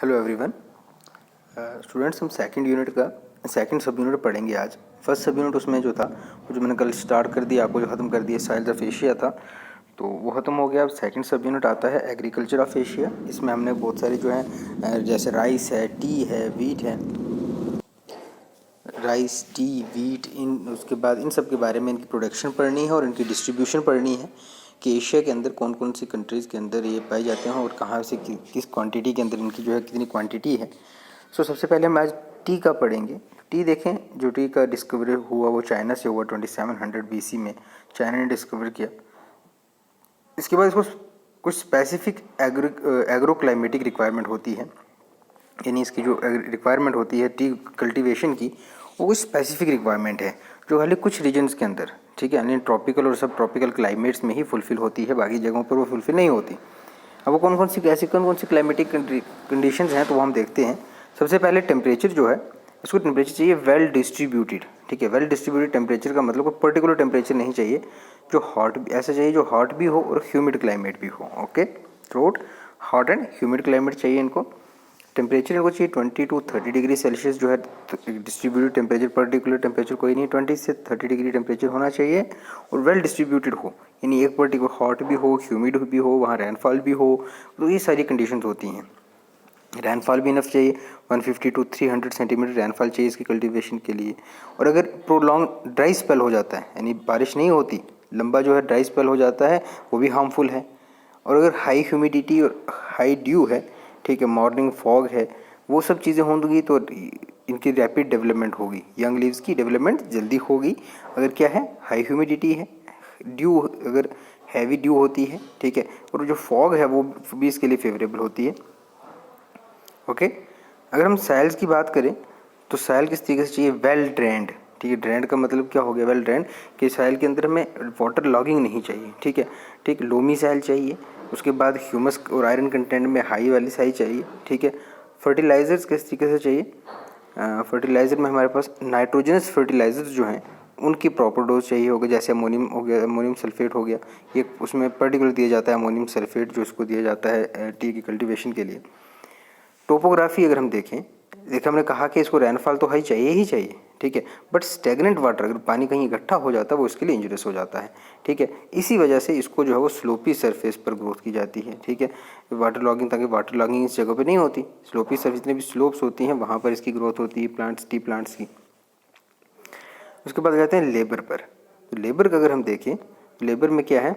Hello everyone students, हम second सब unit पढ़ेंगे आज। फर्स्ट सब यूनिट उसमें जो था वो जो मैंने कल स्टार्ट कर दिया, आपको जो ख़त्म कर दिया साइल्स ऑफ एशिया था, तो वो ख़त्म हो गया। अब सेकंड सब यूनिट आता है एग्रीकल्चर ऑफ एशिया। इसमें हमने बहुत सारे जो है जैसे राइस है, टी है, वीट है, राइस, टी, वीट, उसके बाद इन सब के बारे में इनकी प्रोडक्शन पढ़नी है और इनकी डिस्ट्रीब्यूशन पढ़नी है कि एशिया के अंदर कौन कौन सी कंट्रीज़ के अंदर ये पाए जाते हैं और कहाँ से किस क्वांटिटी के अंदर इनकी जो है कितनी क्वांटिटी है। सो सबसे पहले हम आज टी का पढ़ेंगे। टी देखें, जो टी का डिस्कवरी हुआ वो चाइना से हुआ 2700 BC में चाइना ने डिस्कवर किया। इसके बाद इसको कुछ स्पेसिफिक एग्रो क्लाइमेटिक रिक्वायरमेंट होती है, यानी इसकी जो रिक्वायरमेंट होती है टी कल्टीवेशन की, वो कुछ स्पेसिफिक रिक्वायरमेंट है जो खाली कुछ रीजन्स के अंदर, ठीक है, यानी ट्रॉपिकल और सब ट्रॉपिकल क्लाइमेट्स में ही फुलफ़िल होती है, बाकी जगहों पर वो फुलफ़िल नहीं होती। अब वो कौन कौन सी क्लाइमेटिक कंडीशंस हैं तो वो हम देखते हैं। सबसे पहले टेम्परेचर जो है, इसको टेम्परेचर चाहिए वेल डिस्ट्रीब्यूटेड, ठीक है। वेल डिस्ट्रीब्यूटेड टेम्परेचर का मतलब कोई पर्टिकुलर टेम्परेचर नहीं चाहिए, जो हॉट ऐसा चाहिए जो हॉट भी हो और ह्यूमिड क्लाइमेट भी हो। Okay, throat hot and humid climate चाहिए इनको। टेम्परेचर इनको चाहिए 20 to 30 डिग्री सेल्सियस जो है डिस्ट्रीब्यूटेड टेम्परेचर, पर्टिकुलर टेम्परेचर कोई नहीं, 20 से 30 डिग्री टेम्परेचर होना चाहिए और वेल डिस्ट्रीब्यूटेड हो, यानी एक पर्टिकुलर हॉट भी हो, ह्यूमिड भी हो, वहाँ रेनफॉल भी हो, तो ये सारी कंडीशंस होती हैं। रेनफॉल भी इनफ चाहिए, 150 to 300 सेंटीमीटर रेनफॉल चाहिए इसकी कल्टीवेशन के लिए। और अगर प्रोलॉन्ग ड्राई स्पेल हो जाता है, यानी बारिश नहीं होती, लंबा जो है ड्राई स्पेल हो जाता है, वो भी हार्मफुल है। और अगर हाई ह्यूमिडिटी और हाई ड्यू है, ठीक है, मॉर्निंग फॉग है, वो सब चीज़ें होंगी तो इनकी रैपिड डेवलपमेंट होगी, यंग लीव्स की डेवलपमेंट जल्दी होगी। अगर क्या है, हाई ह्यूमिडिटी है, ड्यू अगर हैवी ड्यू होती है, ठीक है, और जो फॉग है वो भी इसके लिए फेवरेबल होती है। ओके, अगर हम सैल्स की बात करें तो सैल किस तरीके से चाहिए, वेल ड्रेन्ड, ठीक है। ड्रेन्ड का मतलब क्या हो गया, वेल ड्रेन्ड, कि सैल के अंदर में वाटर लॉगिंग नहीं चाहिए, ठीक है, ठीक। लोमी सैल चाहिए, उसके बाद ह्यूमस और आयरन कंटेंट में हाई वाली सैल चाहिए, ठीक है। फर्टिलाइज़र्स किस तरीके से चाहिए, फर्टिलाइज़र में हमारे पास नाइट्रोजनस फर्टिलाइज़र्स जो हैं उनकी प्रॉपर डोज चाहिए होगा, जैसे अमोनियम हो गया, अमोनियम सल्फेट हो गया, ये उसमें पर्टिकुलर दिया जाता है अमोनियम सल्फेट जो इसको दिया जाता है टी की कल्टीवेशन के लिए। टोपोग्राफी अगर हम देखें हमने कहा कि इसको रेनफॉल तो हाई चाहिए ही चाहिए, ठीक है, बट स्टेगनेंट वाटर अगर पानी कहीं इकट्ठा हो जाता है वो इसके लिए इंजurious हो जाता है, ठीक है। इसी वजह से इसको जो है वो स्लोपी सरफेस पर ग्रोथ की जाती है, ठीक है, वाटर लॉगिंग, ताकि वाटर लॉगिंग इस जगह पे नहीं होती। स्लोपी सरफेस जितने भी स्लोप्स होती हैं वहाँ पर इसकी ग्रोथ होती है प्लांट्स, टी प्लांट्स की। उसके बाद जाते हैं लेबर पर। तो लेबर का अगर हम देखें, लेबर में क्या है,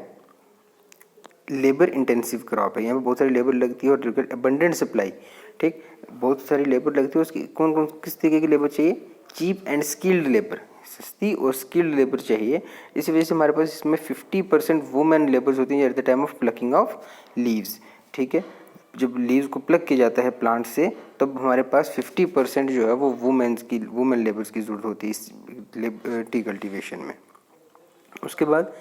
लेबर इंटेंसिव क्रॉप है, यहाँ पे बहुत सारी लेबर लगती है और अबंडेंट सप्लाई, ठीक, बहुत सारी लेबर लगती है। उसकी कौन कौन किस तरीके की लेबर चाहिए, चीप एंड स्किल्ड लेबर, सस्ती और स्किल्ड लेबर चाहिए। इसी वजह से हमारे पास इसमें 50% वुमेन लेबर्स होती हैं at the time of plucking of leaves, ठीक है। जब लीव्स को प्लक किया जाता है प्लांट से, तब हमारे पास 50% जो है वो वुमेन लेबर्स की ज़रूरत होती है इस टी कल्टीवेशन में। उसके बाद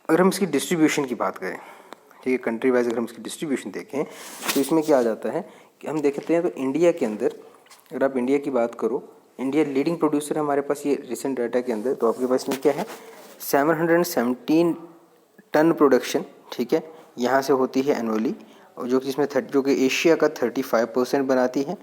अगर हम इसकी डिस्ट्रीब्यूशन की बात करें, ठीक है, कंट्री वाइज अगर हम इसकी डिस्ट्रीब्यूशन देखें तो इसमें क्या आ जाता है कि हम देखते हैं तो इंडिया के अंदर, अगर आप इंडिया की बात करो, इंडिया लीडिंग प्रोड्यूसर है हमारे पास ये रिसेंट डाटा के अंदर। तो आपके पास में क्या है, 717 टन प्रोडक्शन, ठीक है, यहाँ से होती है एनुअली, और जो कि इसमें जो कि एशिया का 35% बनाती है।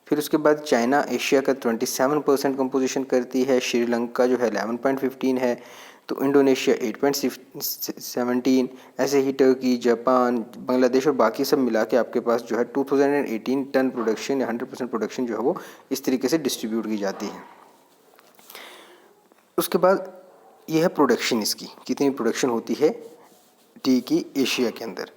फिर उसके बाद चाइना एशिया का 27% कंपोजिशन करती है, श्रीलंका जो है 11.15 है, तो इंडोनेशिया 8.17, ऐसे ही टर्की, जापान, बांग्लादेश और बाकी सब मिला के आपके पास जो है 2018 टन प्रोडक्शन या 100% प्रोडक्शन जो है वो इस तरीके से डिस्ट्रीब्यूट की जाती है। उसके बाद यह है प्रोडक्शन, इसकी कितनी प्रोडक्शन होती है टी की एशिया के अंदर।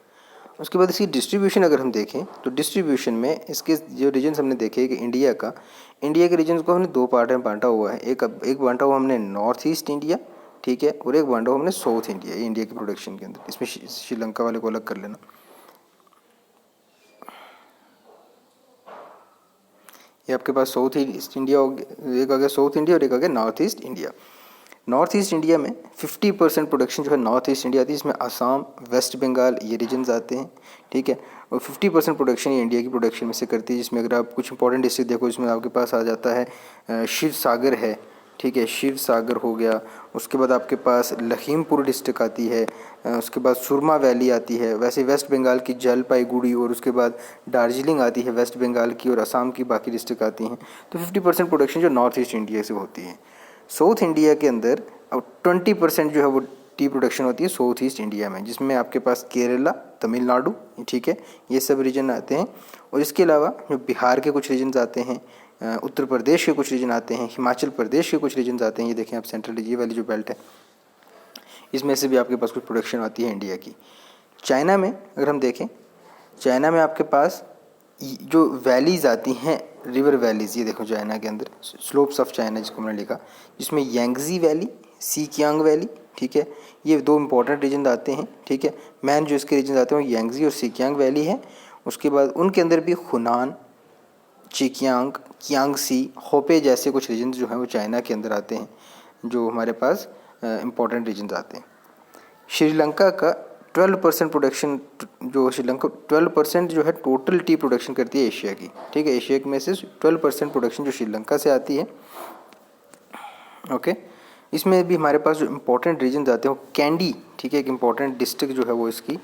उसके बाद इसकी डिस्ट्रीब्यूशन अगर हम देखें तो डिस्ट्रीब्यूशन में इसके जो रीजन्स हमने देखे कि इंडिया के रीजन्स को हमने दो पार्ट में बांटा हुआ है। एक बांटा हुआ हमने नॉर्थ ईस्ट इंडिया, ठीक है, और एक बांटा हुआ हमने साउथ इंडिया, ये इंडिया के प्रोडक्शन के अंदर। इसमें श्रीलंका वाले को अलग कर लेना। ये आपके पास साउथ ईस्ट इंडिया हो गया, एक आ गया साउथ इंडिया और एक आ गया north east India. North east India में 50% प्रोडक्शन जो है नॉर्थ ईस्ट इंडिया आती है, इसमें आसाम, वेस्ट बंगाल ये रीजन्स आते हैं, ठीक है, और 50% प्रोडक्शन ये इंडिया की प्रोडक्शन में से करती है। जिसमें अगर आप कुछ इंपॉर्टेंट डिस्ट्रिक्ट देखो, इसमें आपके पास आ जाता है शिव सागर है, ठीक है, शिव सागर हो गया, उसके बाद आपके पास लखीमपुर डिस्ट्रिक्ट आती है, उसके बाद सुरमा वैली आती है, वैसे वेस्ट बंगाल की जलपाईगुड़ी और उसके बाद दार्जिलिंग आती है वेस्ट बंगाल की, और असम की बाकी डिस्ट्रिक्ट आती हैं। तो 50% प्रोडक्शन जो नॉर्थ ईस्ट इंडिया से होती है। साउथ इंडिया के अंदर अब 20% जो है वो टी प्रोडक्शन होती है साउथ ईस्ट इंडिया में, जिसमें आपके पास केरला, तमिलनाडु, ठीक है, ये सब रीजन आते हैं। और इसके अलावा जो बिहार के कुछ रीजन्स आते हैं, उत्तर प्रदेश के कुछ रीजन आते हैं, हिमाचल प्रदेश के कुछ रीजन आते हैं। ये देखें आप सेंट्रल ये वाली जो बेल्ट है, इसमें से भी आपके पास कुछ प्रोडक्शन आती है इंडिया की। चाइना में अगर हम देखें, चाइना में आपके पास जो वैलीज़ आती हैं, रिवर वैलीज़, ये देखो चाइना के अंदर स्लोप्स ऑफ चाइना जिसको मैंने लिखा, जिसमें यांगजी वैली, सीकियांग वैली, ठीक है, ये दो इंपॉर्टेंट रीजन आते हैं। ठीक है, मैन जो इसके रीजन आते हैं वो यांगजी और सीकियांग वैली है। उसके बाद उनके अंदर भी हुनान, चिकियांग, कियांगसी, होपे जैसे कुछ रीजन्स जो हैं वो चाइना के अंदर आते हैं, जो हमारे पास इंपॉर्टेंट रीजन्स आते हैं। श्रीलंका का 12% प्रोडक्शन, जो श्रीलंका 12% जो है टोटल टी प्रोडक्शन करती है एशिया की। ठीक है, एशिया में से 12% प्रोडक्शन जो श्रीलंका से आती है। ओके, इसमें भी हमारे पास जो इंपॉर्टेंट रीजन्स आते हैं वो कैंडी, ठीक है, एक इंपॉर्टेंट डिस्ट्रिक्ट जो है वो इसकी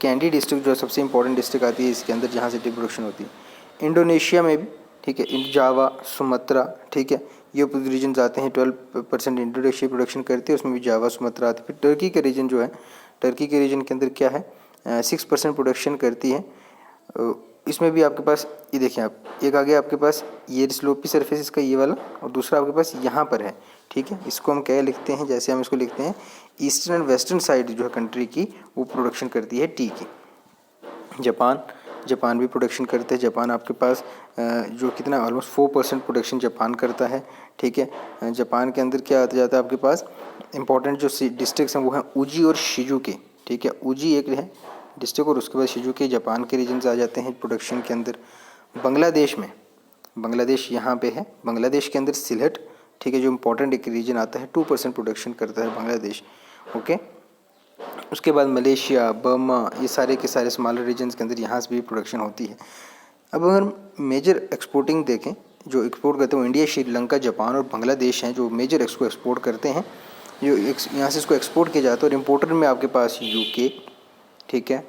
कैंडी डिस्ट्रिक्ट जो है सबसे इंपॉर्टेंट डिस्ट्रिक्ट आती है इसके अंदर, जहाँ से टी प्रोडक्शन होती है। इंडोनेशिया में भी, ठीक है, जावा, सुमात्रा, ठीक है, ये रीजन आते हैं। 12% इंडोनेशिया प्रोडक्शन करती है, उसमें भी जावा, सुमात्रा आती है। फिर टर्की के रीजन जो है, टर्की के रीजन के अंदर क्या है, 6% प्रोडक्शन करती है। इसमें भी आपके पास ये देखें आप, एक आगे आपके पास ये स्लोपी सरफेस इसका ये वाला, और दूसरा आपके पास यहाँ पर है। ठीक है, इसको हम क्या लिखते हैं, जैसे हम इसको लिखते हैं ईस्टर्न एंड वेस्टर्न साइड जो है कंट्री की, वो प्रोडक्शन करती है टी की। जापान भी प्रोडक्शन करते हैं। जापान आपके पास जो कितना ऑलमोस्ट 4% प्रोडक्शन जापान करता है। ठीक है, जापान के अंदर क्या आता जाता है आपके पास, इंपॉर्टेंट जो डिस्ट्रिक्ट्स हैं वो हैं उजी और शिजुके। ठीक है, उजी एक है डिस्ट्रिक्ट और उसके बाद शिजुके जापान के रीजन्स आ जाते हैं प्रोडक्शन के अंदर। बांग्लादेश में, बांग्लादेश यहाँ पे है, बांग्लादेश के अंदर सिलहट, ठीक है, जो इंपॉर्टेंट एक रीजन आता है, 2% प्रोडक्शन करता है बांग्लादेश। ओके, उसके बाद मलेशिया, बर्मा, ये सारे के सारे स्मॉलर रीजन्स के अंदर यहाँ से भी प्रोडक्शन होती है। अब अगर मेजर एक्सपोर्टिंग देखें, जो एक्सपोर्ट करते हैं वो इंडिया, श्रीलंका, जापान और बांग्लादेश हैं जो मेजर इसको एक्सपोर्ट करते हैं। जो यहाँ से इसको एक्सपोर्ट किया जाता है। और इम्पोर्टर में आपके पास यूके, ठीक है,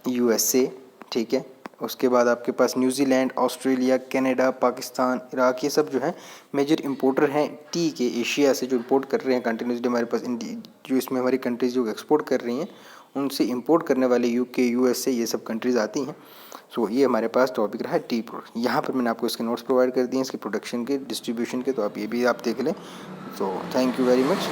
यूएसए, ठीक है, उसके बाद आपके पास New Zealand, Australia, Canada, Pakistan, Iraq, ये सब जो है मेजर इंपोर्टर हैं टी के, एशिया से जो इंपोर्ट कर रहे हैं कंटिन्यूसली हमारे पास। जो इसमें हमारी कंट्रीज़ जो एक्सपोर्ट कर रही हैं उनसे इंपोर्ट करने वाले यूके, यूएसए, ये सब कंट्रीज़ आती हैं। सो ये हमारे पास टॉपिक रहा है टी प्रोडक्ट। यहाँ पर मैंने आपको इसके नोट्स प्रोवाइड कर दिए हैं इसके प्रोडक्शन के, डिस्ट्रीब्यूशन के, तो आप ये भी आप देख लें। So thank you very much.